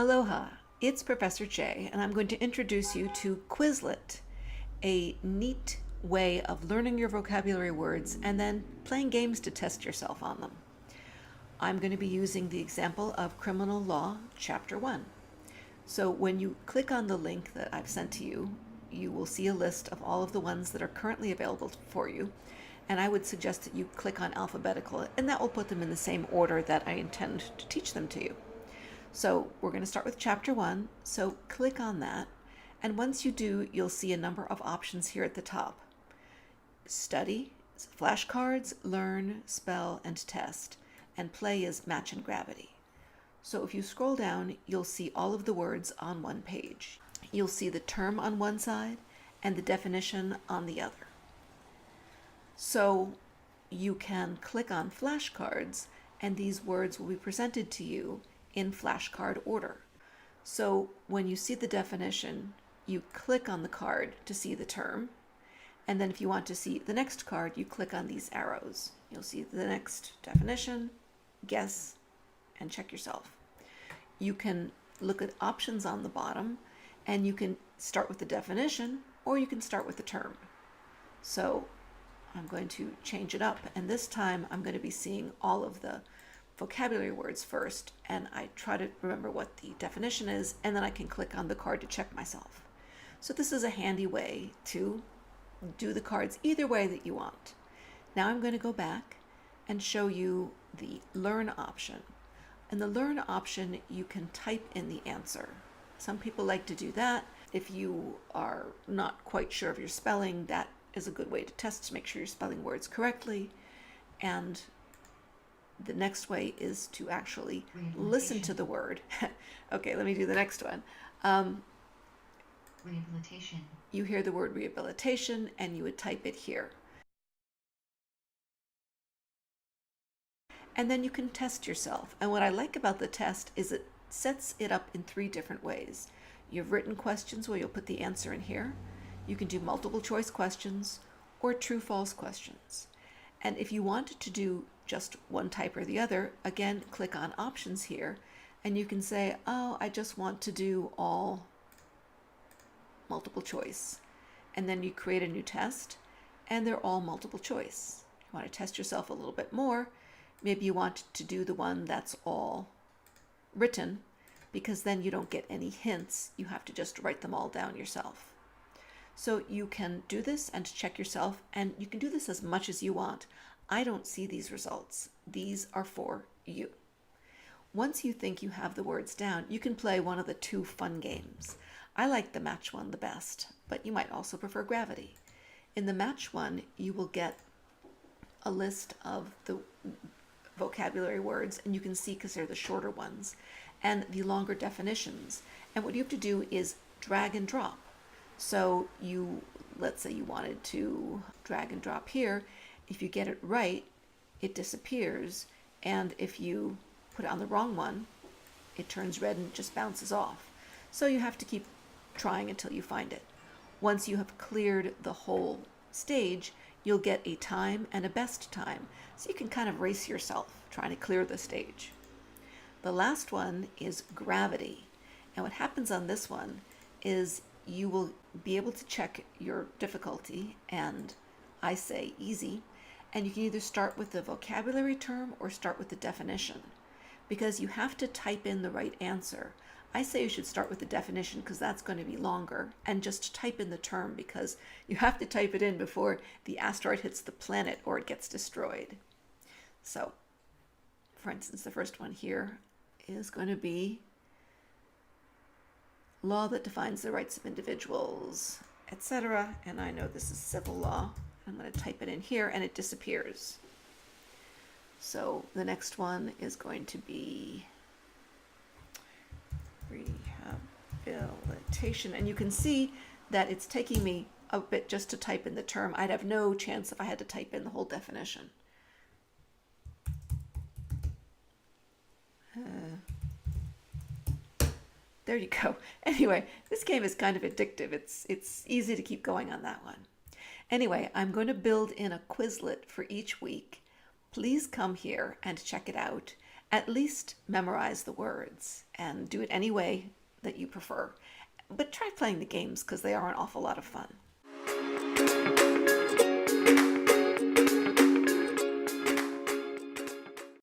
Aloha, it's Professor Jay, and I'm going to introduce you to Quizlet, a neat way of learning your vocabulary words and then playing games to test yourself on them. I'm going to be using the example of Criminal Law, Chapter 1. So when you click on the link that I've sent to you, you will see a list of all of the ones that are currently available for you, and I would suggest that you click on alphabetical, and that will put them in the same order that I intend to teach them to you. So we're going to start with Chapter 1, so click on that, and once you do, you'll see a number of options here at the top. Study, flashcards, learn, spell, and test, and play is match and gravity. So if you scroll down, you'll see all of the words on one page. You'll see the term on one side and the definition on the other. So you can click on flashcards, and these words will be presented to you in flashcard order. So when you see the definition, you click on the card to see the term, and then if you want to see the next card, you click on these arrows. You'll see the next definition, guess, and check yourself. You can look at options on the bottom, and you can start with the definition, or you can start with the term. So I'm going to change it up, and this time I'm going to be seeing all of the vocabulary words first, and I try to remember what the definition is, and then I can click on the card to check myself. So this is a handy way to do the cards either way that you want. Now I'm going to go back and show you the learn option. In the learn option, you can type in the answer. Some people like to do that. If you are not quite sure of your spelling, that is a good way to test to make sure you're spelling words correctly. And the next way is to actually listen to the word. Okay, let me do the next one. Rehabilitation. You hear the word rehabilitation, and you would type it here. And then you can test yourself. And what I like about the test is it sets it up in 3 different ways. You have written questions where you'll put the answer in here. You can do multiple choice questions or true-false questions. And if you wanted to do just one type or the other, again, click on options here, and you can say, oh, I just want to do all multiple choice. And then you create a new test, and they're all multiple choice. If you want to test yourself a little bit more, maybe you want to do the one that's all written, because then you don't get any hints. You have to just write them all down yourself. So you can do this and check yourself, and you can do this as much as you want. I don't see these results. These are for you. Once you think you have the words down, you can play one of the 2 fun games. I like the match one the best, but you might also prefer gravity. In the match one, you will get a list of the vocabulary words, and you can see because they're the shorter ones, and the longer definitions. And what you have to do is drag and drop. So let's say you wanted to drag and drop here. If you get it right, it disappears, and if you put it on the wrong one, it turns red and just bounces off. So you have to keep trying until you find it. Once you have cleared the whole stage, you'll get a time and a best time, so you can kind of race yourself trying to clear the stage. The last one is gravity, and what happens on this one is you will be able to check your difficulty, and I say easy, and you can either start with the vocabulary term or start with the definition, because you have to type in the right answer. I say you should start with the definition because that's going to be longer, and just type in the term because you have to type it in before the asteroid hits the planet or it gets destroyed. So, for instance, the first one here is going to be law that defines the rights of individuals, etc. And I know this is civil law. I'm going to type it in here, and it disappears. So the next one is going to be rehabilitation, and you can see that it's taking me a bit just to type in the term. I'd have no chance if I had to type in the whole definition. There you go. Anyway, this game is kind of addictive. It's easy to keep going on that one. Anyway, I'm going to build in a Quizlet for each week. Please come here and check it out. At least memorize the words and do it any way that you prefer. But try playing the games because they are an awful lot of fun.